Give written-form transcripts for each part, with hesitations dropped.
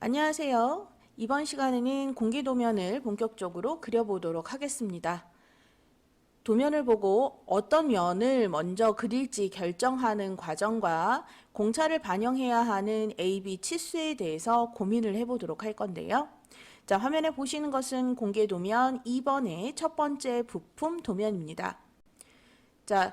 안녕하세요. 이번 시간에는 공기도면을 본격적으로 그려보도록 하겠습니다. 도면을 보고 어떤 면을 먼저 그릴지 결정하는 과정과 공차를 반영해야 하는 AB 치수에 대해서 고민을 해보도록 할 건데요. 자, 화면에 보시는 것은 공개도면 2번의 첫 번째 부품 도면입니다. 자,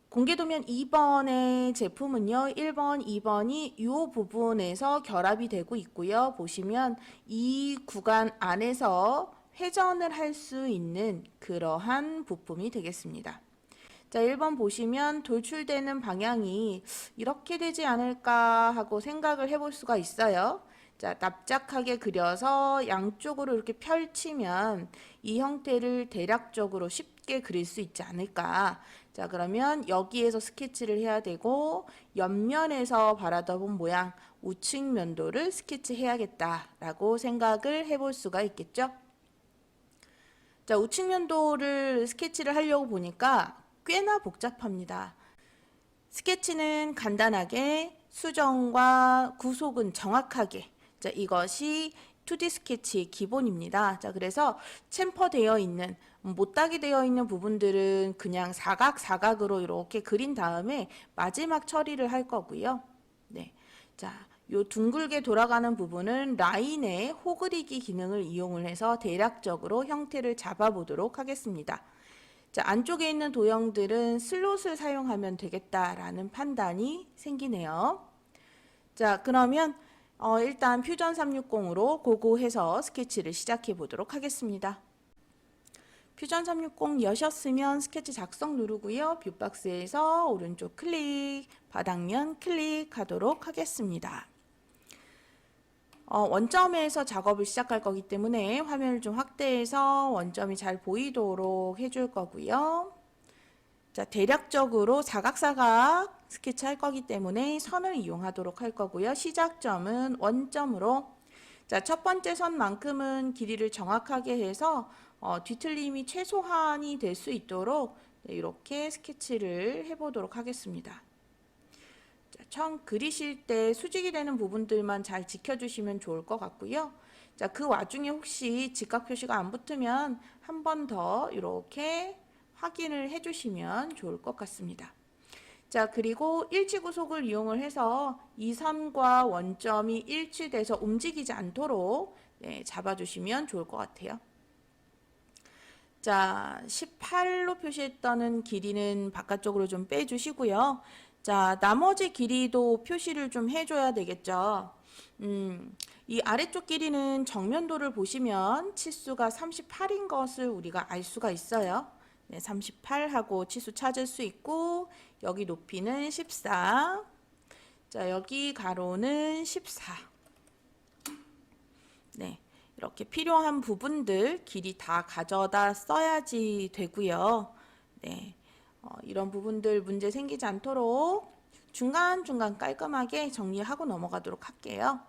공개도면 2번의 제품은요, 1번, 2번이 이 부분에서 결합이 되고 있고요. 보시면 이 구간 안에서 회전을 할 수 있는 그러한 부품이 되겠습니다. 자, 1번 보시면 돌출되는 방향이 이렇게 되지 않을까 하고 생각을 해볼 수가 있어요. 자, 납작하게 그려서 양쪽으로 이렇게 펼치면 이 형태를 대략적으로 쉽게 그릴 수 있지 않을까. 자, 그러면 여기에서 스케치를 해야 되고 옆면에서 바라본 모양 우측 면도를 스케치해야겠다라고 생각을 해볼 수가 있겠죠. 자, 우측 면도를 스케치를 하려고 보니까 꽤나 복잡합니다. 스케치는 간단하게 수정과 구속은 정확하게, 자, 이것이 2D 스케치의 기본입니다. 자, 그래서 챔퍼되어 있는, 못딱이 되어 있는 부분들은 그냥 사각으로 이렇게 그린 다음에 마지막 처리를 할 거고요. 네. 자, 요 둥글게 돌아가는 부분은 라인의 호그리기 기능을 이용을 해서 대략적으로 형태를 잡아보도록 하겠습니다. 자, 안쪽에 있는 도형들은 슬롯을 사용하면 되겠다라는 판단이 생기네요. 자, 그러면 일단 퓨전 360으로 고고해서 스케치를 시작해 보도록 하겠습니다. 퓨전 360 여셨으면 스케치 작성 누르고요. 뷰박스에서 오른쪽 클릭, 바닥면 클릭하도록 하겠습니다. 원점에서 작업을 시작할 거기 때문에 화면을 좀 확대해서 원점이 잘 보이도록 해줄 거고요. 자, 대략적으로 사각사각 스케치 할 거기 때문에 선을 이용하도록 할 거고요. 시작점은 원점으로. 자, 첫 번째 선만큼은 길이를 정확하게 해서 뒤틀림이 최소한이 될 수 있도록 이렇게 스케치를 해보도록 하겠습니다. 처음 그리실 때 수직이 되는 부분들만 잘 지켜주시면 좋을 것 같고요. 자, 그 와중에 혹시 직각 표시가 안 붙으면 한 번 더 이렇게 확인을 해주시면 좋을 것 같습니다. 자, 그리고 일치구속을 이용을 해서 이 선과 원점이 일치돼서 움직이지 않도록 잡아주시면 좋을 것 같아요. 자, 18로 표시했던 길이는 바깥쪽으로 좀 빼주시고요. 자, 나머지 길이도 표시를 좀 해줘야 되겠죠. 이 아래쪽 길이는 정면도를 보시면 치수가 38인 것을 우리가 알 수가 있어요. 네, 38하고 치수 찾을 수 있고, 여기 높이는 14. 자, 여기 가로는 14. 네. 이렇게 필요한 부분들 길이 다 가져다 써야지 되고요. 네, 이런 부분들 문제 생기지 않도록 중간중간 깔끔하게 정리하고 넘어가도록 할게요.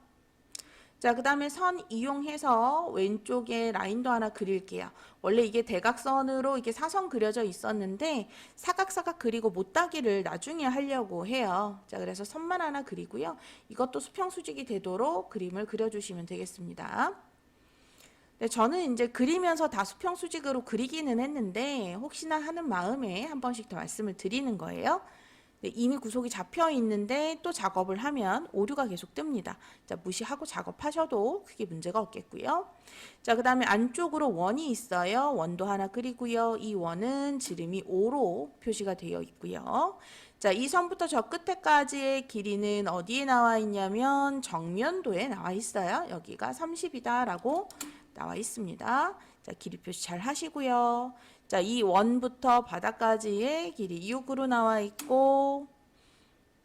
자, 그 다음에 선 이용해서 왼쪽에 라인도 하나 그릴게요. 원래 이게 대각선으로 이게 사선 그려져 있었는데 사각사각 그리고 못따기를 나중에 하려고 해요. 자, 그래서 선만 하나 그리고요. 이것도 수평수직이 되도록 그림을 그려주시면 되겠습니다. 네, 저는 이제 그리면서 다 수평수직으로 그리기는 했는데 혹시나 하는 마음에 한 번씩 더 말씀을 드리는 거예요. 네, 이미 구속이 잡혀 있는데 또 작업을 하면 오류가 계속 뜹니다. 자, 무시하고 작업하셔도 크게 문제가 없겠고요. 자, 그 다음에 안쪽으로 원이 있어요. 원도 하나 그리고요. 이 원은 지름이 5로 표시가 되어 있고요. 자, 이 선부터 저 끝에까지의 길이는 어디에 나와 있냐면 정면도에 나와 있어요. 여기가 30이다 라고 나와 있습니다. 자, 길이 표시 잘 하시고요. 자, 이 원부터 바닥까지의 길이 6으로 나와 있고,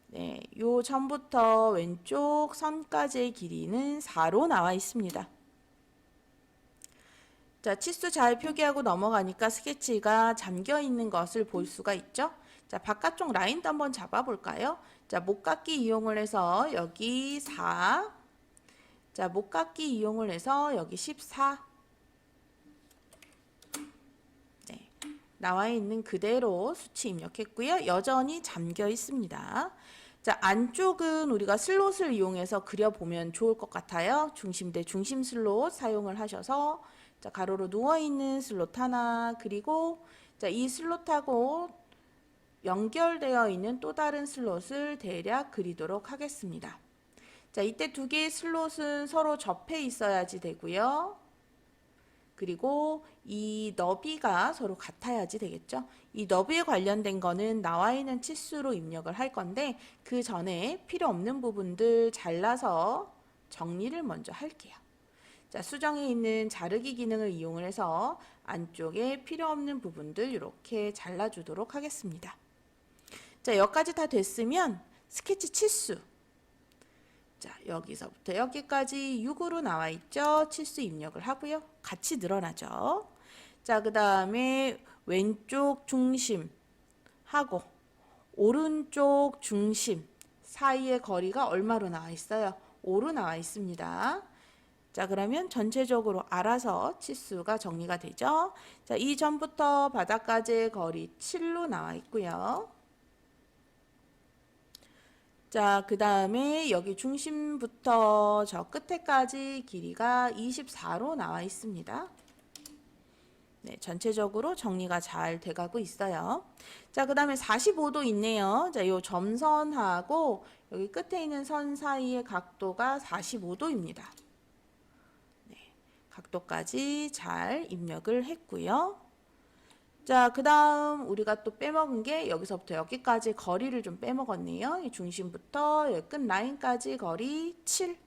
네, 요 전부터 왼쪽 선까지의 길이는 4로 나와 있습니다. 자, 치수 잘 표기하고 넘어가니까 스케치가 잠겨 있는 것을 볼 수가 있죠. 자, 바깥쪽 라인도 한번 잡아볼까요? 자, 목깎기 이용을 해서 여기 4, 자, 목깎기 이용을 해서 여기 14. 네, 나와 있는 그대로 수치 입력했고요. 여전히 잠겨 있습니다. 자, 안쪽은 우리가 슬롯을 이용해서 그려보면 좋을 것 같아요. 중심대 중심 슬롯 사용을 하셔서 자, 가로로 누워있는 슬롯 하나, 그리고 자, 이 슬롯하고 연결되어 있는 또 다른 슬롯을 대략 그리도록 하겠습니다. 자, 이때 두 개의 슬롯은 서로 접해 있어야지 되고요. 그리고 이 너비가 서로 같아야지 되겠죠. 이 너비에 관련된 거는 나와 있는 치수로 입력을 할 건데 그 전에 필요 없는 부분들 잘라서 정리를 먼저 할게요. 자, 수정에 있는 자르기 기능을 이용을 해서 안쪽에 필요 없는 부분들 이렇게 잘라주도록 하겠습니다. 자, 여기까지 다 됐으면 스케치 치수. 자, 여기서부터 여기까지 6으로 나와 있죠. 치수 입력을 하고요. 같이 늘어나죠. 자, 그 다음에 왼쪽 중심 하고 오른쪽 중심 사이의 거리가 얼마로 나와 있어요? 5로 나와 있습니다. 자, 그러면 전체적으로 알아서 치수가 정리가 되죠. 자, 이 점부터 바닥까지의 거리 7로 나와 있고요. 자, 그 다음에 여기 중심부터 저 끝에까지 길이가 24로 나와 있습니다. 네, 전체적으로 정리가 잘 돼가고 있어요. 자, 그 다음에 45도 있네요. 자, 요 점선하고 여기 끝에 있는 선 사이의 각도가 45도입니다. 네, 각도까지 잘 입력을 했고요. 자, 그 다음 우리가 또 빼먹은 게 여기서부터 여기까지 거리를 좀 빼먹었네요. 이 중심부터 여기 끝 라인까지 거리 7.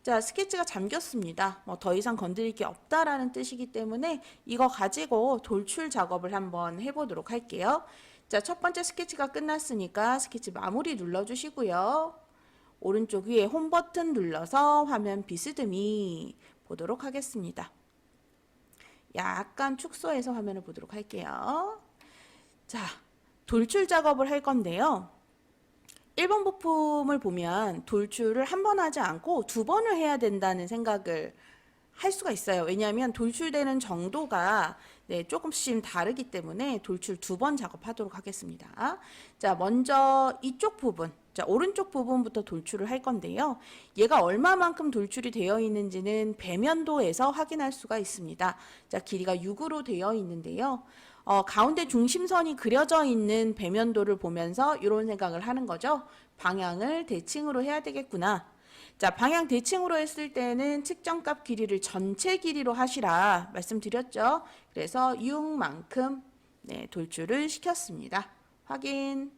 자, 스케치가 잠겼습니다. 뭐 더 이상 건드릴 게 없다라는 뜻이기 때문에 이거 가지고 돌출 작업을 한번 해보도록 할게요. 자, 첫 번째 스케치가 끝났으니까 스케치 마무리 눌러주시고요. 오른쪽 위에 홈 버튼 눌러서 화면 비스듬히 보도록 하겠습니다. 약간 축소해서 화면을 보도록 할게요. 자, 돌출 작업을 할 건데요. 1번 부품을 보면 돌출을 한 번 하지 않고 두 번을 해야 된다는 생각을 할 수가 있어요. 왜냐하면 돌출되는 정도가 조금씩 다르기 때문에 돌출 2번 작업하도록 하겠습니다. 자, 먼저 이쪽 부분, 자, 오른쪽 부분부터 돌출을 할 건데요. 얘가 얼마만큼 돌출이 되어 있는지는 배면도에서 확인할 수가 있습니다. 자, 길이가 6으로 되어 있는데요. 가운데 중심선이 그려져 있는 배면도를 보면서 이런 생각을 하는 거죠. 방향을 대칭으로 해야 되겠구나. 자, 방향 대칭으로 했을 때는 측정값 길이를 전체 길이로 하시라 말씀드렸죠. 그래서 6만큼 돌출을 시켰습니다. 확인.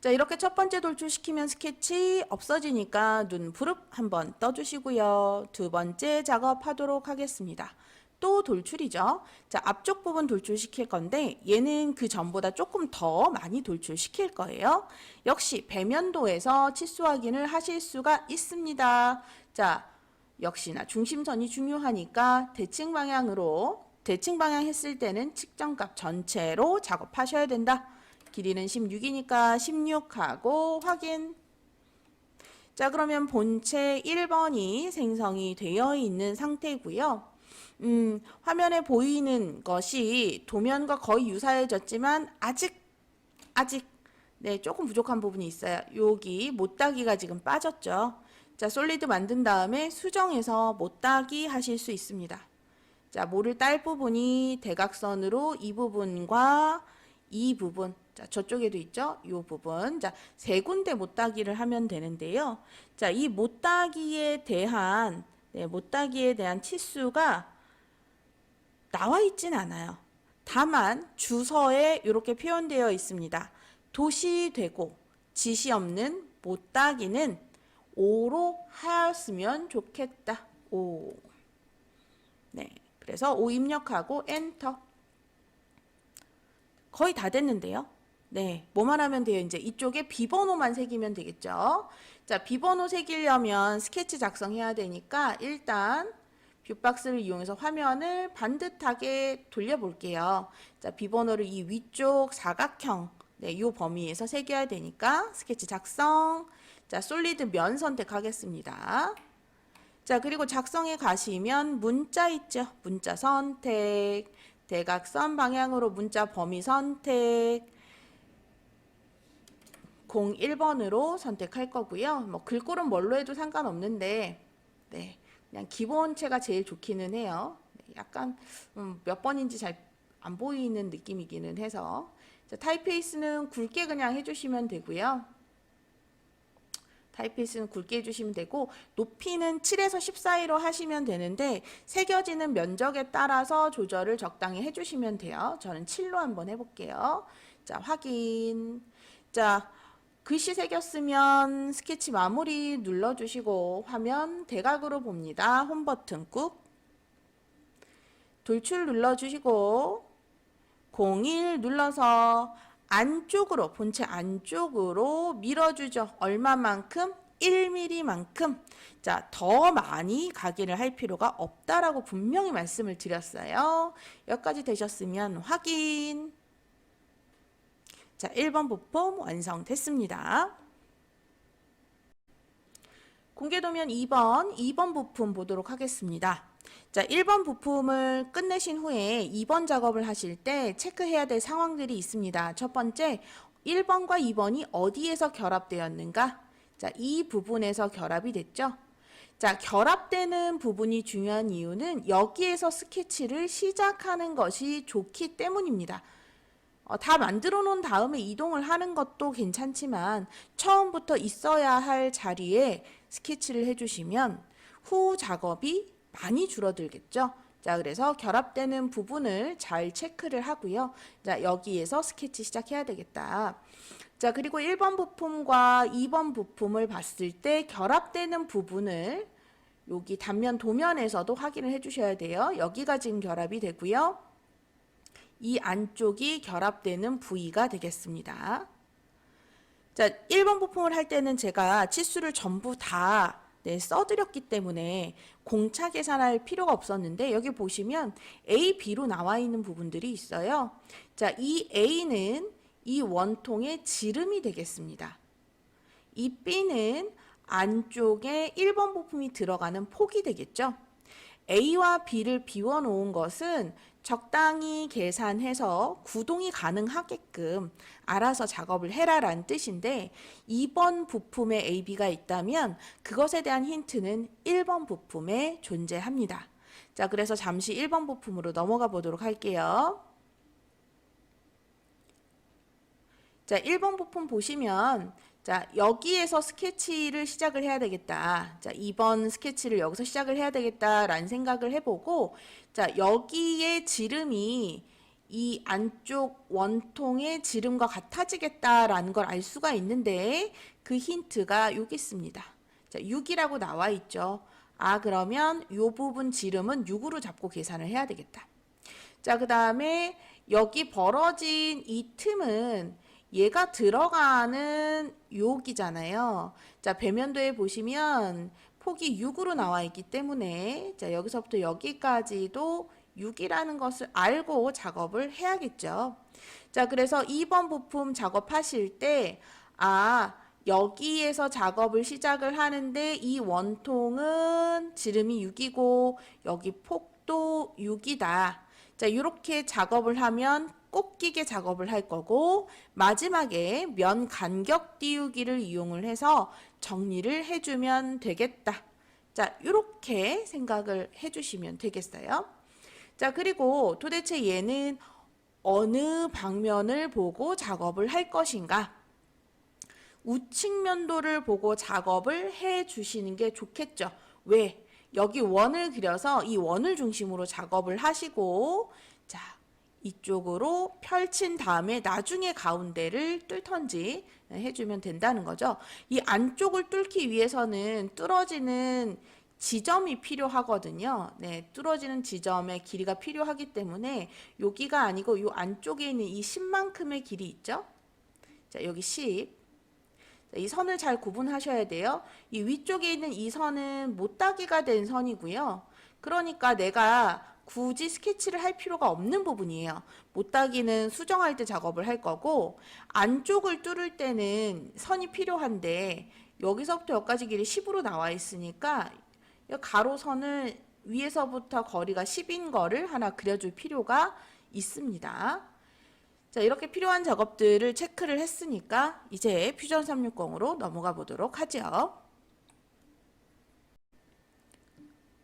자, 이렇게 첫 번째 돌출 시키면 스케치 없어지니까 눈 부릅 한번 떠주시고요. 두 번째 작업하도록 하겠습니다. 또 돌출이죠. 자, 앞쪽 부분 돌출시킬 건데 얘는 그 전보다 조금 더 많이 돌출시킬 거예요. 역시 배면도에서 치수 확인을 하실 수가 있습니다. 자, 역시나 중심선이 중요하니까 대칭 방향 했을 때는 측정값 전체로 작업하셔야 된다. 길이는 16이니까 16하고 확인. 자, 그러면 본체 1번이 생성이 되어 있는 상태고요. 화면에 보이는 것이 도면과 거의 유사해졌지만 아직 조금 부족한 부분이 있어요. 여기 못따기가 지금 빠졌죠. 자, 솔리드 만든 다음에 수정해서 못따기 하실 수 있습니다. 자, 모를 딸 부분이 대각선으로 이 부분과 이 부분, 자, 저쪽에도 있죠? 이 부분. 자, 세 군데 못따기를 하면 되는데요. 자, 이 못따기에 대한 치수가 나와 있진 않아요. 다만 주서에 이렇게 표현되어 있습니다. 도시 되고 지시 없는 못따기는 5로 하였으면 좋겠다. 5. 네, 그래서 5 입력하고 엔터. 거의 다 됐는데요. 네, 뭐만 하면 돼요? 이제 이쪽에 비번호만 새기면 되겠죠. 자, 비번호 새기려면 스케치 작성해야 되니까 일단 뷰박스를 이용해서 화면을 반듯하게 돌려볼게요. 자, 비번호를 이 위쪽 사각형, 이 범위에서 새겨야 되니까 스케치 작성. 자, 솔리드 면 선택하겠습니다. 자, 그리고 작성에 가시면 문자 있죠? 문자 선택, 대각선 방향으로 문자 범위 선택. 01번으로 선택할 거고요. 뭐 글꼴은 뭘로 해도 상관없는데 네, 그냥 기본체가 제일 좋기는 해요. 약간 몇 번인지 잘 안 보이는 느낌이기는 해서 자, 타입페이스는 굵게 그냥 해주시면 되고요. 타입페이스는 굵게 해주시면 되고 높이는 7에서 10 사이로 하시면 되는데 새겨지는 면적에 따라서 조절을 적당히 해주시면 돼요. 저는 7로 한번 해볼게요. 자, 확인. 자, 글씨 새겼으면 스케치 마무리 눌러주시고 화면 대각으로 봅니다. 홈 버튼 꾹. 돌출 눌러주시고 01 눌러서 안쪽으로 본체 안쪽으로 밀어주죠. 얼마만큼? 1mm만큼. 자, 더 많이 가기를 할 필요가 없다라고 분명히 말씀을 드렸어요. 여기까지 되셨으면 확인. 자, 1번 부품 완성됐습니다. 공개도면 2번 부품 보도록 하겠습니다. 자, 1번 부품을 끝내신 후에 2번 작업을 하실 때 체크해야 될 상황들이 있습니다. 첫 번째, 1번과 2번이 어디에서 결합되었는가? 자, 이 부분에서 결합이 됐죠. 자, 결합되는 부분이 중요한 이유는 여기에서 스케치를 시작하는 것이 좋기 때문입니다. 다 만들어 놓은 다음에 이동을 하는 것도 괜찮지만 처음부터 있어야 할 자리에 스케치를 해주시면 후 작업이 많이 줄어들겠죠. 자, 그래서 결합되는 부분을 잘 체크를 하고요. 자, 여기에서 스케치 시작해야 되겠다. 자, 그리고 1번 부품과 2번 부품을 봤을 때 결합되는 부분을 여기 단면 도면에서도 확인을 해 주셔야 돼요. 여기가 지금 결합이 되고요. 이 안쪽이 결합되는 부위가 되겠습니다. 자, 1번 부품을 할 때는 제가 치수를 전부 다 써드렸기 때문에 공차 계산할 필요가 없었는데 여기 보시면 A, B로 나와 있는 부분들이 있어요. 자, 이 A는 이 원통의 지름이 되겠습니다. 이 B는 안쪽에 1번 부품이 들어가는 폭이 되겠죠. A와 B를 비워 놓은 것은 적당히 계산해서 구동이 가능하게끔 알아서 작업을 해라라는 뜻인데 2번 부품에 AB가 있다면 그것에 대한 힌트는 1번 부품에 존재합니다. 자, 그래서 잠시 1번 부품으로 넘어가 보도록 할게요. 자, 1번 부품 보시면 자, 여기에서 스케치를 시작을 해야 되겠다. 자, 2번 스케치를 여기서 시작을 해야 되겠다라는 생각을 해보고 자, 여기에 지름이 이 안쪽 원통의 지름과 같아지겠다라는 걸 알 수가 있는데 그 힌트가 여기 있습니다. 자, 6이라고 나와 있죠. 아, 그러면 이 부분 지름은 6으로 잡고 계산을 해야 되겠다. 자, 그 다음에 여기 벌어진 이 틈은 얘가 들어가는 여기잖아요. 자, 배면도에 보시면 폭이 6으로 나와 있기 때문에 자, 여기서부터 여기까지도 6이라는 것을 알고 작업을 해야겠죠. 자, 그래서 2번 부품 작업하실 때 여기에서 작업을 시작을 하는데 이 원통은 지름이 6이고 여기 폭도 6이다. 자, 이렇게 작업을 하면 꺾이게 작업을 할 거고 마지막에 면 간격 띄우기를 이용을 해서 정리를 해주면 되겠다. 자, 이렇게 생각을 해주시면 되겠어요. 자, 그리고 도대체 얘는 어느 방면을 보고 작업을 할 것인가? 우측면도를 보고 작업을 해 주시는 게 좋겠죠. 왜? 여기 원을 그려서 이 원을 중심으로 작업을 하시고 자, 이쪽으로 펼친 다음에 나중에 가운데를 뚫던지 해주면 된다는 거죠. 이 안쪽을 뚫기 위해서는 뚫어지는 지점이 필요하거든요. 네, 뚫어지는 지점의 길이가 필요하기 때문에 여기가 아니고 이 안쪽에 있는 이 10만큼의 길이 있죠. 자, 여기 10. 이 선을 잘 구분하셔야 돼요. 이 위쪽에 있는 이 선은 못따기가 된 선이고요. 그러니까 내가 굳이 스케치를 할 필요가 없는 부분이에요. 못따기는 수정할 때 작업을 할 거고 안쪽을 뚫을 때는 선이 필요한데 여기서부터 여기까지 길이 10으로 나와 있으니까 가로선을 위에서부터 거리가 10인 거를 하나 그려줄 필요가 있습니다. 자, 이렇게 필요한 작업들을 체크를 했으니까 이제 퓨전 360으로 넘어가 보도록 하죠.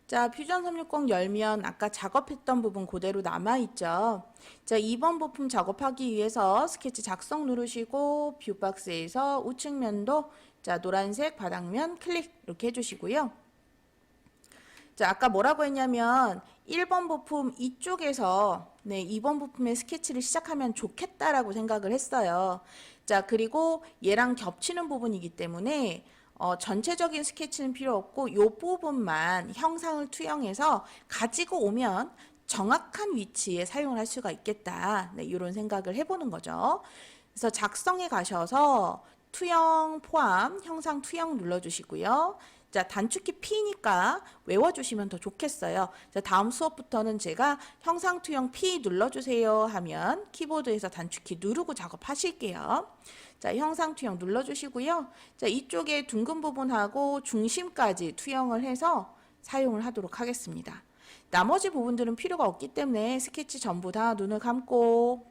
자, 퓨전 360 열면 아까 작업했던 부분 그대로 남아있죠. 자, 2번 부품 작업하기 위해서 스케치 작성 누르시고 뷰박스에서 우측면도 자, 노란색 바닥면 클릭 이렇게 해주시고요. 자, 아까 뭐라고 했냐면 1번 부품 이쪽에서 네, 2번 부품의 스케치를 시작하면 좋겠다라고 생각을 했어요. 자, 그리고 얘랑 겹치는 부분이기 때문에 전체적인 스케치는 필요 없고 이 부분만 형상을 투영해서 가지고 오면 정확한 위치에 사용을 할 수가 있겠다. 네, 이런 생각을 해보는 거죠. 그래서 작성에 가셔서 투영 포함, 형상 투영 눌러주시고요. 자, 단축키 P니까 외워주시면 더 좋겠어요. 자, 다음 수업부터는 제가 형상 투영 P 눌러주세요 하면 키보드에서 단축키 누르고 작업하실게요. 자, 형상 투영 눌러주시고요. 자, 이쪽에 둥근 부분하고 중심까지 투영을 해서 사용을 하도록 하겠습니다. 나머지 부분들은 필요가 없기 때문에 스케치 전부 다 눈을 감고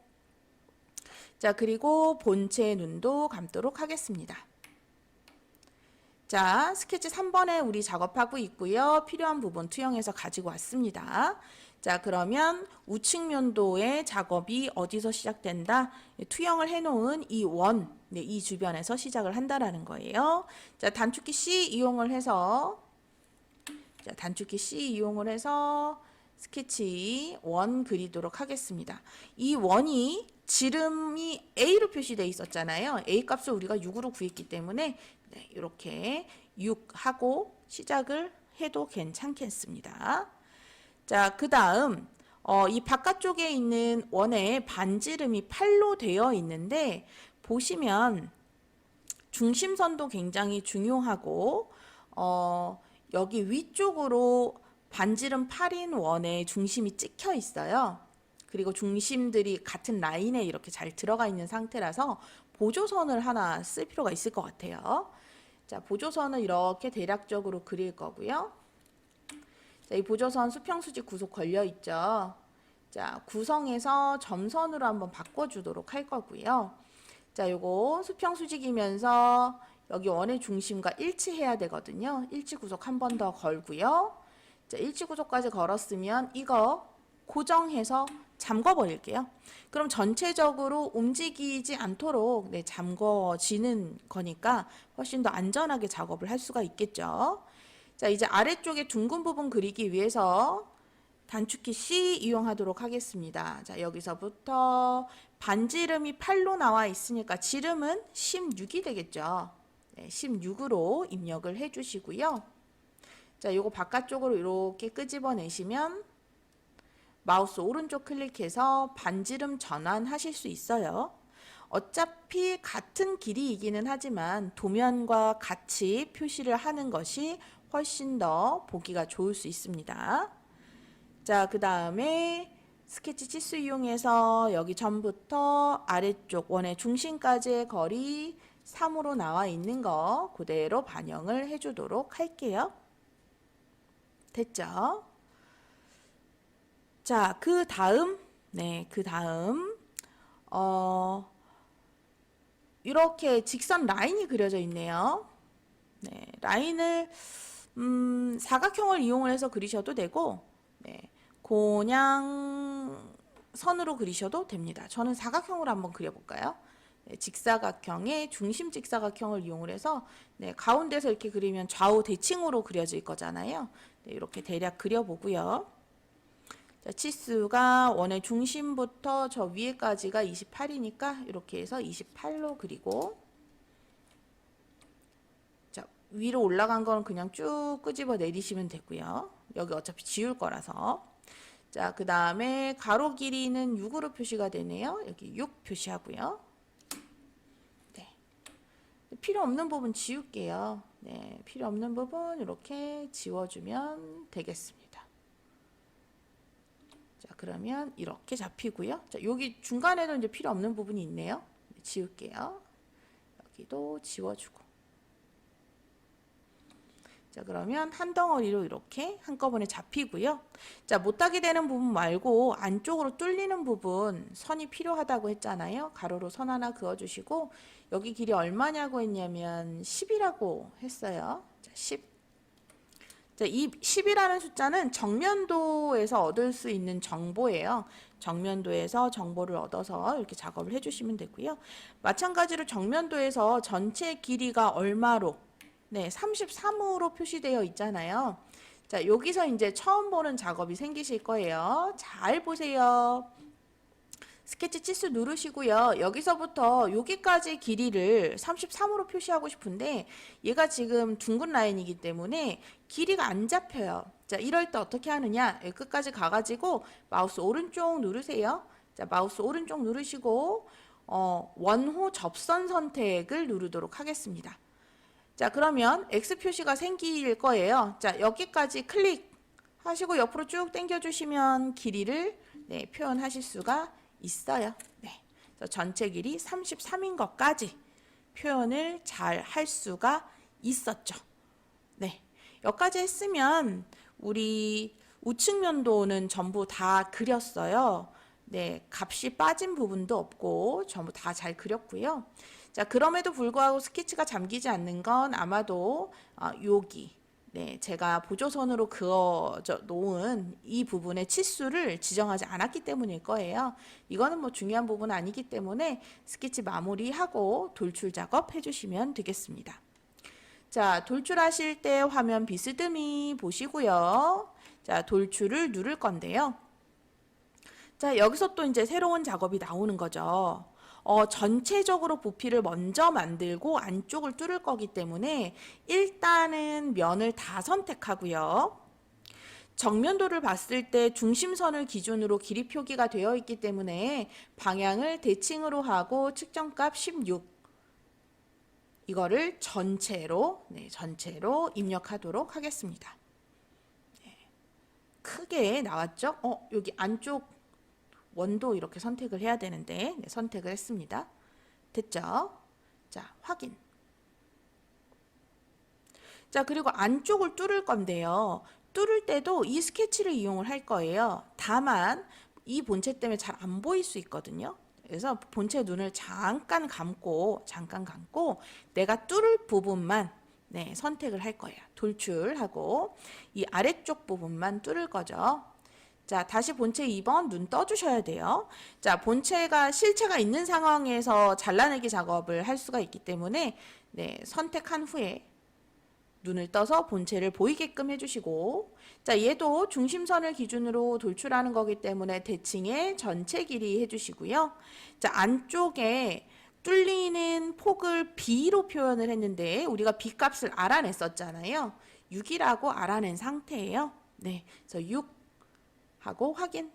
자, 그리고 본체 눈도 감도록 하겠습니다. 자, 스케치 3번에 우리 작업하고 있고요. 필요한 부분 투영해서 가지고 왔습니다. 자, 그러면 우측면도의 작업이 어디서 시작된다? 투영을 해놓은 이 원, 네, 이 주변에서 시작을 한다라는 거예요. 자, 단축키 C 이용을 해서 자, 단축키 C 이용을 해서 스케치 원 그리도록 하겠습니다. 이 원이 지름이 A로 표시되어 있었잖아요. A 값을 우리가 6으로 구했기 때문에 네, 이렇게 6하고 시작을 해도 괜찮겠습니다. 자, 그 다음 이 바깥쪽에 있는 원의 반지름이 8로 되어 있는데 보시면 중심선도 굉장히 중요하고 여기 위쪽으로 반지름 8인 원에 중심이 찍혀 있어요. 그리고 중심들이 같은 라인에 이렇게 잘 들어가 있는 상태라서 보조선을 하나 쓸 필요가 있을 것 같아요. 자, 보조선을 이렇게 대략적으로 그릴 거고요. 자, 이 보조선 수평수직 구속 걸려 있죠. 자, 구성에서 점선으로 한번 바꿔주도록 할 거고요. 자, 요거 수평수직이면서 여기 원의 중심과 일치해야 되거든요. 일치 구속 한 번 더 걸고요. 자, 일치 구속까지 걸었으면 이거 고정해서 잠궈 버릴게요. 그럼 전체적으로 움직이지 않도록 네, 잠궈지는 거니까 훨씬 더 안전하게 작업을 할 수가 있겠죠. 자, 이제 아래쪽에 둥근 부분 그리기 위해서 단축키 C 이용하도록 하겠습니다. 자, 여기서부터 반지름이 8로 나와 있으니까 지름은 16이 되겠죠. 네, 16으로 입력을 해주시고요. 자, 요거 바깥쪽으로 이렇게 끄집어내시면 마우스 오른쪽 클릭해서 반지름 전환하실 수 있어요. 어차피 같은 길이이기는 하지만 도면과 같이 표시를 하는 것이 훨씬 더 보기가 좋을 수 있습니다. 자, 그 다음에 스케치 치수 이용해서 여기 전부터 아래쪽 원의 중심까지의 거리 3으로 나와 있는 거 그대로 반영을 해주도록 할게요. 됐죠? 자, 그 다음, 네, 그 다음, 이렇게 직선 라인이 그려져 있네요. 네, 라인을, 사각형을 이용을 해서 그리셔도 되고, 네, 그냥 선으로 그리셔도 됩니다. 저는 사각형으로 한번 그려볼까요? 네, 직사각형의 중심 직사각형을 이용을 해서, 네, 가운데서 이렇게 그리면 좌우 대칭으로 그려질 거잖아요. 네, 이렇게 대략 그려보고요. 자, 치수가 원의 중심부터 저 위에까지가 28이니까 이렇게 해서 28로 그리고 자, 위로 올라간 건 그냥 쭉 끄집어 내리시면 되고요. 여기 어차피 지울 거라서 자, 그 다음에 가로 길이는 6으로 표시가 되네요. 여기 6 표시하고요. 네. 필요 없는 부분 지울게요. 네, 필요 없는 부분 이렇게 지워주면 되겠습니다. 자, 그러면 이렇게 잡히고요. 자, 여기 중간에도 이제 필요 없는 부분이 있네요. 지울게요. 여기도 지워주고. 자, 그러면 한 덩어리로 이렇게 한꺼번에 잡히고요. 자, 못하게 되는 부분 말고 안쪽으로 뚫리는 부분 선이 필요하다고 했잖아요. 가로로 선 하나 그어주시고 여기 길이 얼마냐고 했냐면 10이라고 했어요. 자, 10. 자, 이 10이라는 숫자는 정면도에서 얻을 수 있는 정보예요. 정면도에서 정보를 얻어서 이렇게 작업을 해주시면 되고요. 마찬가지로 정면도에서 전체 길이가 얼마로? 네, 33으로 표시되어 있잖아요. 자, 여기서 이제 처음 보는 작업이 생기실 거예요. 잘 보세요. 스케치 치수 누르시고요. 여기서부터 여기까지 길이를 33으로 표시하고 싶은데 얘가 지금 둥근 라인이기 때문에 길이가 안 잡혀요. 자, 이럴 때 어떻게 하느냐? 여기 끝까지 가가지고 마우스 오른쪽 누르세요. 자, 마우스 오른쪽 누르시고 원호 접선 선택을 누르도록 하겠습니다. 자, 그러면 X 표시가 생길 거예요. 자, 여기까지 클릭하시고 옆으로 쭉 당겨주시면 길이를 표현하실 수가 있어요. 네. 그래서 전체 길이 33인 것까지 표현을 잘 할 수가 있었죠. 네. 여기까지 했으면 우리 우측 면도는 전부 다 그렸어요. 네. 값이 빠진 부분도 없고 전부 다 잘 그렸고요. 자, 그럼에도 불구하고 스케치가 잠기지 않는 건 아마도 여기 제가 보조선으로 그어 놓은 이 부분의 치수를 지정하지 않았기 때문일 거예요. 이거는 뭐 중요한 부분은 아니기 때문에 스케치 마무리하고 돌출 작업 해주시면 되겠습니다. 자, 돌출하실 때 화면 비스듬히 보시고요. 자, 돌출을 누를 건데요. 자, 여기서 또 이제 새로운 작업이 나오는 거죠. 전체적으로 부피를 먼저 만들고 안쪽을 뚫을 거기 때문에 일단은 면을 다 선택하고요. 정면도를 봤을 때 중심선을 기준으로 길이 표기가 되어 있기 때문에 방향을 대칭으로 하고 측정값 16 이거를 전체로 입력하도록 하겠습니다. 크게 나왔죠? 여기 안쪽 원도 이렇게 선택을 해야 되는데 선택을 했습니다. 됐죠? 자, 확인. 자, 그리고 안쪽을 뚫을 건데요. 뚫을 때도 이 스케치를 이용을 할 거예요. 다만 이 본체 때문에 잘 안 보일 수 있거든요. 그래서 본체 눈을 잠깐 감고 내가 뚫을 부분만 선택을 할 거예요. 돌출하고 이 아래쪽 부분만 뚫을 거죠. 자, 다시 본체 2번 눈 떠주셔야 돼요. 자, 본체가 실체가 있는 상황에서 잘라내기 작업을 할 수가 있기 때문에 선택한 후에 눈을 떠서 본체를 보이게끔 해주시고, 자, 얘도 중심선을 기준으로 돌출하는 거기 때문에 대칭의 전체 길이 해주시고요. 자, 안쪽에 뚫리는 폭을 B로 표현을 했는데 우리가 B 값을 알아냈었잖아요. 6이라고 알아낸 상태예요. 네, 그래서 6 하고 확인.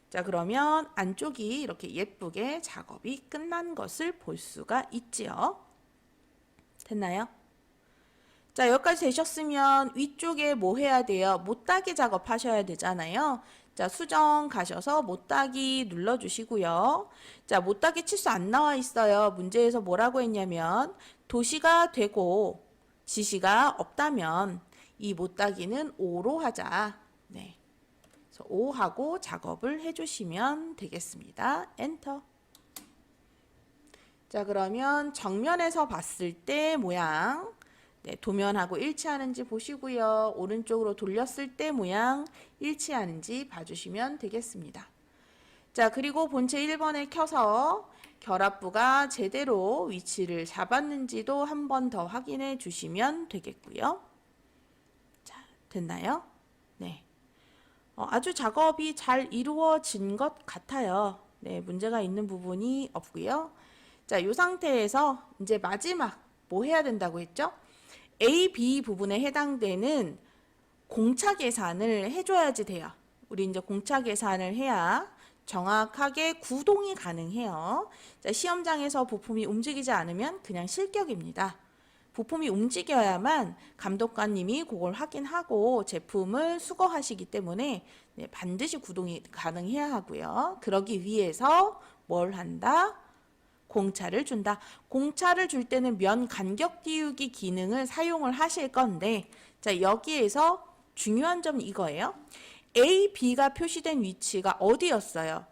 자, 그러면 안쪽이 이렇게 예쁘게 작업이 끝난 것을 볼 수가 있지요. 됐나요? 자, 여기까지 되셨으면 위쪽에 뭐 해야 돼요? 못따기 작업 하셔야 되잖아요. 자, 수정 가셔서 못따기 눌러주시고요. 자, 못따기 치수 안 나와 있어요. 문제에서 뭐라고 했냐면 도시가 되고 지시가 없다면 이 못따기는 5로 하자. 네. 5하고 작업을 해주시면 되겠습니다. 엔터. 자, 그러면 정면에서 봤을 때 모양 도면하고 일치하는지 보시고요. 오른쪽으로 돌렸을 때 모양 일치하는지 봐주시면 되겠습니다. 자, 그리고 본체 1번을 켜서 결합부가 제대로 위치를 잡았는지도 한 번 더 확인해 주시면 되겠고요. 자, 됐나요? 네. 아주 작업이 잘 이루어진 것 같아요. 네, 문제가 있는 부분이 없고요. 자, 이 상태에서 이제 마지막 뭐 해야 된다고 했죠? A, B 부분에 해당되는 공차 계산을 해줘야지 돼요. 우리 이제 공차 계산을 해야 정확하게 구동이 가능해요. 자, 시험장에서 부품이 움직이지 않으면 그냥 실격입니다. 부품이 움직여야만 감독관님이 그걸 확인하고 제품을 수거하시기 때문에 반드시 구동이 가능해야 하고요. 그러기 위해서 뭘 한다? 공차를 준다. 공차를 줄 때는 면 간격 띄우기 기능을 사용을 하실 건데, 자, 여기에서 중요한 점은 이거예요. A, B가 표시된 위치가 어디였어요?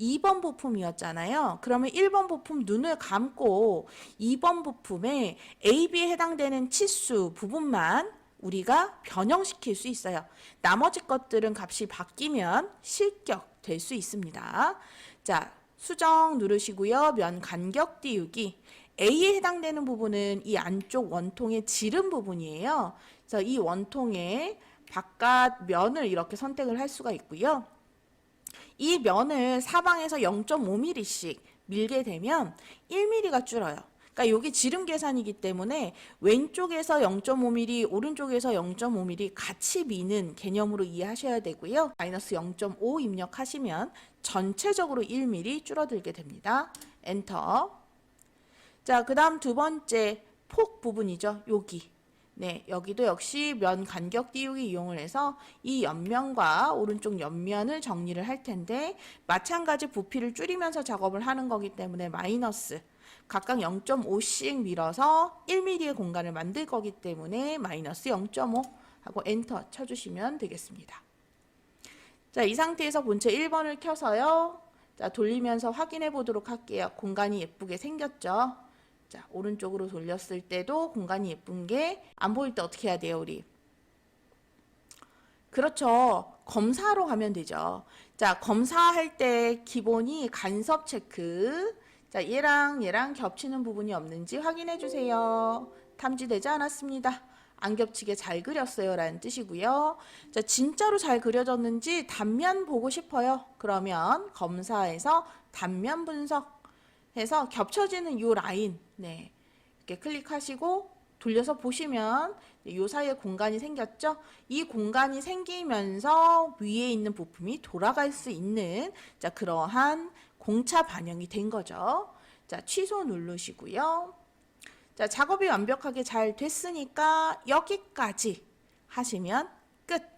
2번 부품이었잖아요. 그러면 1번 부품 눈을 감고 2번 부품에 A, B에 해당되는 치수 부분만 우리가 변형시킬 수 있어요. 나머지 것들은 값이 바뀌면 실격될 수 있습니다. 자, 수정 누르시고요. 면 간격 띄우기. A에 해당되는 부분은 이 안쪽 원통의 지름 부분이에요. 그래서 이 원통의 바깥 면을 이렇게 선택을 할 수가 있고요. 이 면을 사방에서 0.5mm씩 밀게 되면 1mm가 줄어요. 그러니까 여기 지름 계산이기 때문에 왼쪽에서 0.5mm, 오른쪽에서 0.5mm 같이 미는 개념으로 이해하셔야 되고요. 마이너스 0.5 입력하시면 전체적으로 1mm 줄어들게 됩니다. 엔터. 자, 그 다음 두 번째 폭 부분이죠. 여기. 네, 여기도 역시 면 간격 띄우기 이용을 해서 이 옆면과 오른쪽 옆면을 정리를 할 텐데 마찬가지 부피를 줄이면서 작업을 하는 거기 때문에 마이너스 각각 0.5씩 밀어서 1mm의 공간을 만들 거기 때문에 마이너스 0.5 하고 엔터 쳐주시면 되겠습니다. 자, 이 상태에서 본체 1번을 켜서요. 자, 돌리면서 확인해 보도록 할게요. 공간이 예쁘게 생겼죠? 자, 오른쪽으로 돌렸을 때도 공간이 예쁜 게 안 보일 때 어떻게 해야 돼요, 우리? 그렇죠. 검사로 가면 되죠. 자, 검사할 때 기본이 간섭 체크. 자, 얘랑 겹치는 부분이 없는지 확인해 주세요. 탐지되지 않았습니다. 안 겹치게 잘 그렸어요 라는 뜻이고요. 자, 진짜로 잘 그려졌는지 단면 보고 싶어요. 그러면 검사에서 단면 분석해서 겹쳐지는 이 라인, 네, 이렇게 클릭하시고 돌려서 보시면 이 사이에 공간이 생겼죠? 이 공간이 생기면서 위에 있는 부품이 돌아갈 수 있는, 자, 그러한 공차 반영이 된 거죠. 자, 취소 누르시고요. 자, 작업이 완벽하게 잘 됐으니까 여기까지 하시면 끝.